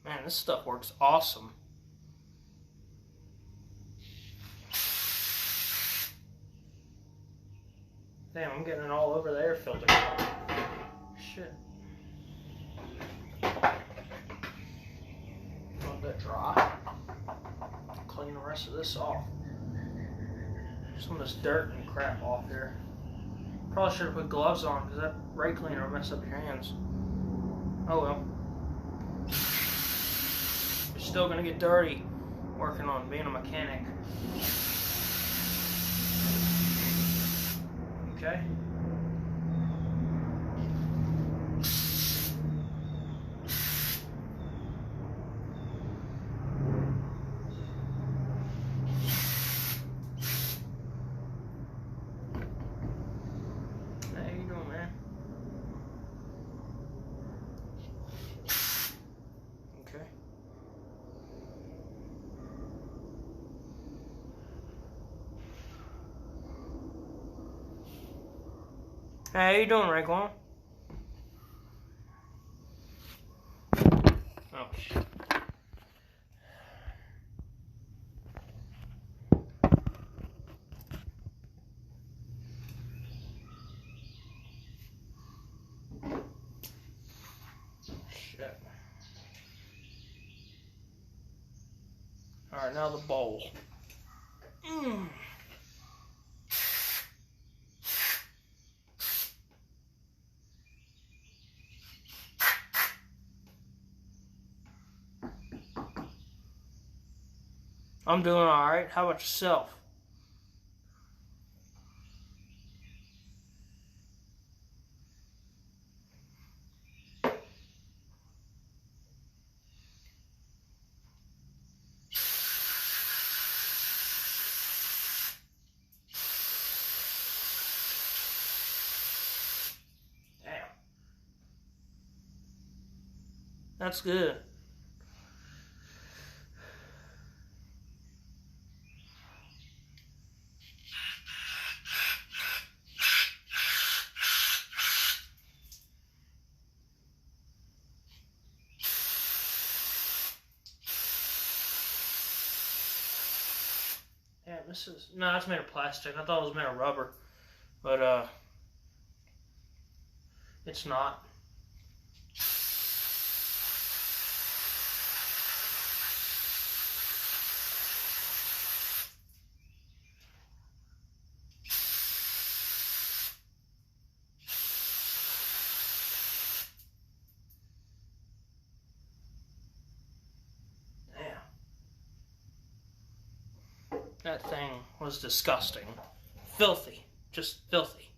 Man, this stuff works awesome. Damn, I'm getting it all over the air filter. Shit. Let that dry. Clean the rest of this off. Some of this dirt and crap off here. Probably should have put gloves on because that brake cleaner will mess up your hands. Oh well. You're still gonna get dirty working on being a mechanic. Okay. How you doing, man? Okay. Hey, how you doing, Raekwon? Oh, shit. Shit. Alright, now the bowl. I'm doing alright. How about yourself? Damn. That's good. Yeah, this is... No, it's made of plastic. I thought it was made of rubber. But, it's not. That thing was disgusting. Filthy. Just filthy.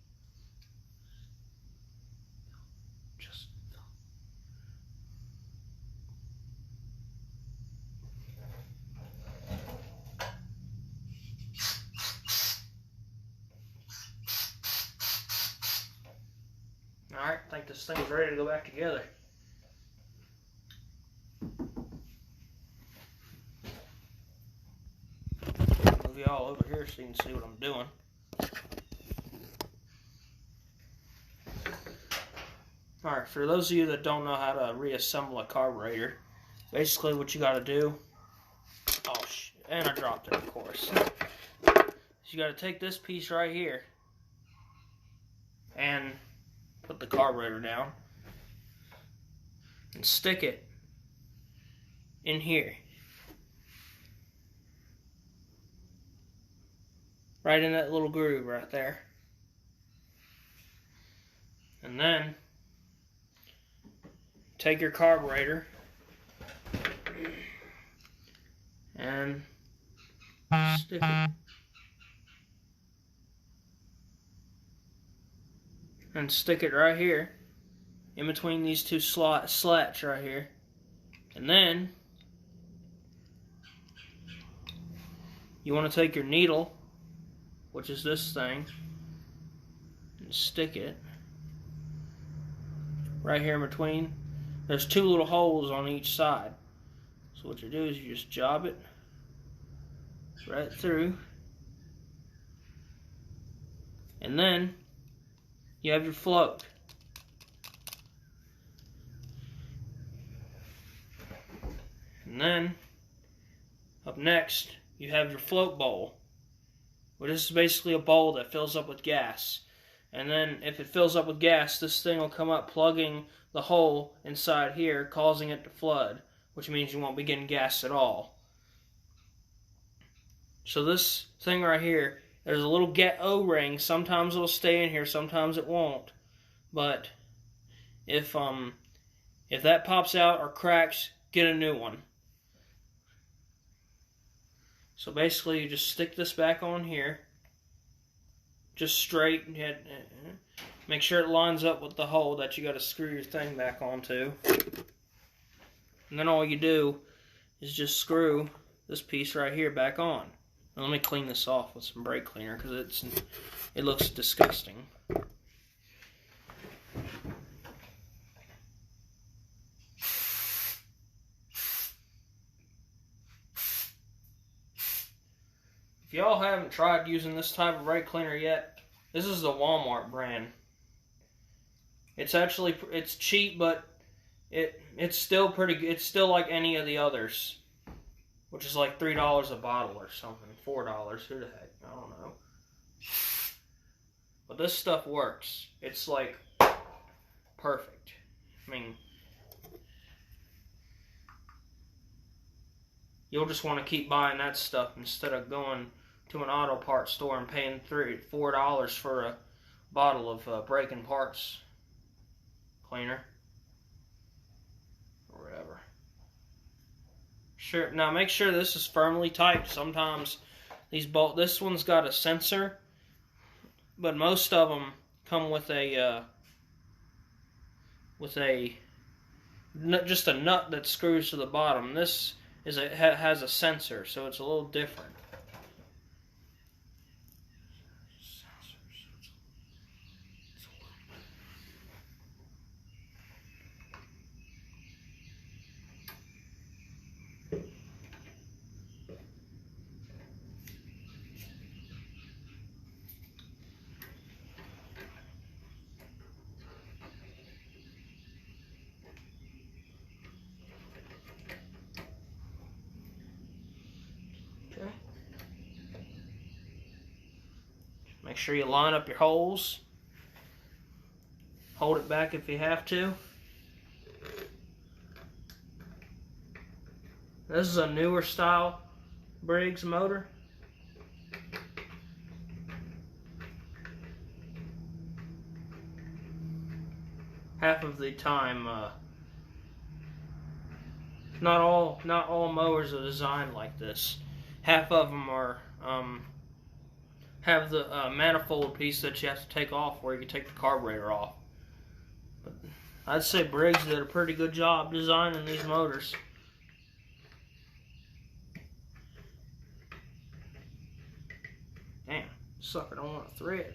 Just filthy. Alright, I think this thing's ready to go back together. Move y'all over here so you can see what I'm doing. Alright, for those of you that don't know how to reassemble a carburetor, basically what you gotta do... Oh, shit. And I dropped it, of course. So you gotta take this piece right here and put the carburetor down and stick it in here. Right in that little groove right there. And then take your carburetor and stick it. And stick it right here, in between these two slats right here. And then, you want to take your needle, which is this thing, and stick it right here in between. There's two little holes on each side. So what you do is you just job it right through. And then, you have your float. And then, up next, you have your float bowl. Well, this is basically a bowl that fills up with gas. And then, if it fills up with gas, this thing will come up plugging the hole inside here, causing it to flood, which means you won't be getting gas at all. So this thing right here, there's a little O-ring. Sometimes it'll stay in here, sometimes it won't. But if that pops out or cracks, get a new one. So basically, you just stick this back on here, just straight. Make sure it lines up with the hole that you got to screw your thing back onto. And then all you do is just screw this piece right here back on. Now let me clean this off with some brake cleaner because it looks disgusting. If y'all haven't tried using this type of brake cleaner yet, this is the Walmart brand. It's cheap, but it's still pretty good. It's still like any of the others, which is like $3 a bottle or something, $4. Who the heck? I don't know. But this stuff works. It's like perfect. I mean, you'll just want to keep buying that stuff instead of going to an auto parts store and paying $4 for a bottle of braking parts cleaner or whatever. Sure. Now make sure this is firmly tight. Sometimes this one's got a sensor, but most of them come with just a nut that screws to the bottom. This has a sensor, so it's a little different. Okay. Make sure you line up your holes. Hold it back if you have to. This is a newer style Briggs motor. Half of the time, not all mowers are designed like this. Half of them are have the manifold piece that you have to take off where you can take the carburetor off. But I'd say Briggs did a pretty good job designing these motors. Damn, sucker don't want to thread.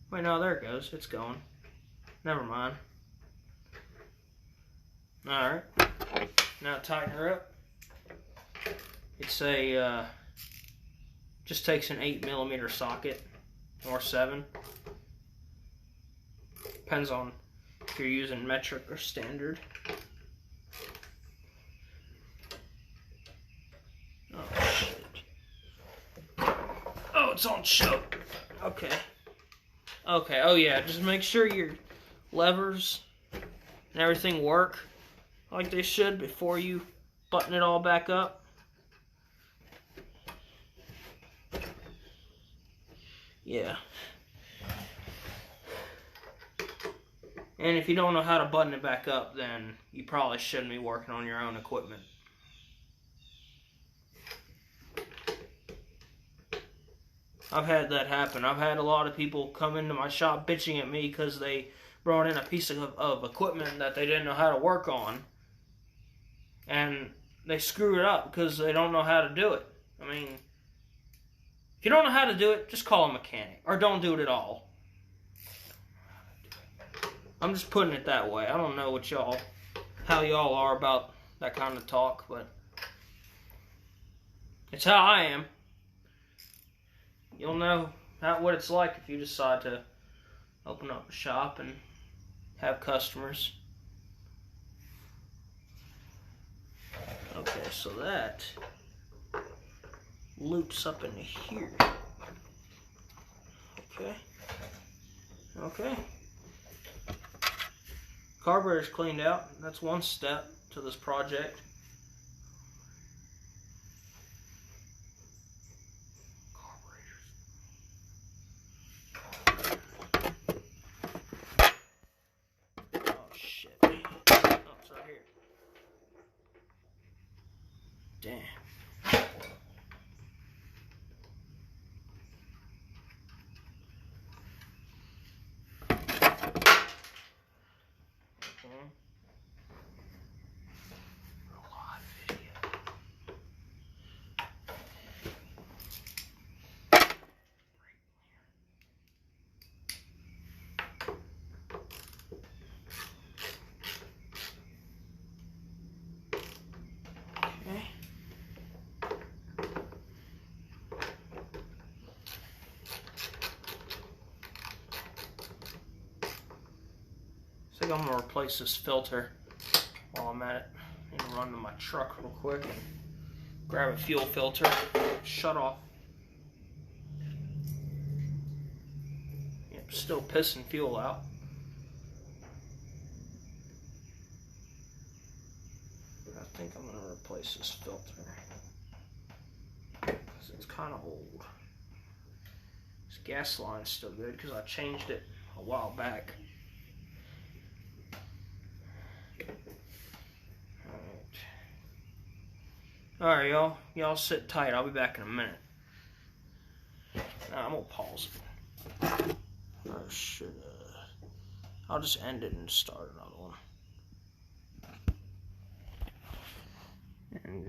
Wait, no, there it goes. It's going. Never mind. Alright. Now tighten her up. It's a, just takes an 8mm socket, or 7. Depends on if you're using metric or standard. Oh, shit. Oh, it's on choke. Okay. Okay, oh yeah, just make sure your levers and everything work like they should before you button it all back up. Yeah. And if you don't know how to button it back up, then you probably shouldn't be working on your own equipment. I've had that happen. I've had a lot of people come into my shop bitching at me because they brought in a piece of equipment that they didn't know how to work on. And they screw it up because they don't know how to do it. I mean, if you don't know how to do it, just call a mechanic. Or don't do it at all. I'm just putting it that way. I don't know how y'all are about that kind of talk, but it's how I am. You'll know what it's like if you decide to open up a shop and have customers. Okay, so that loops up into here. Okay. Carburetor's cleaned out. That's one step to this project. Oh shit. Oh, it's right here. Damn. I think I'm going to replace this filter while I'm at it. I'm going to run to my truck real quick and grab a fuel filter, shut off. Yep, still pissing fuel out. I think I'm going to replace this filter because it's kind of old. This gas line's still good because I changed it a while back. Alright, y'all. Y'all sit tight. I'll be back in a minute. Nah, I'm gonna pause it. Or should I'll just end it and start another one. And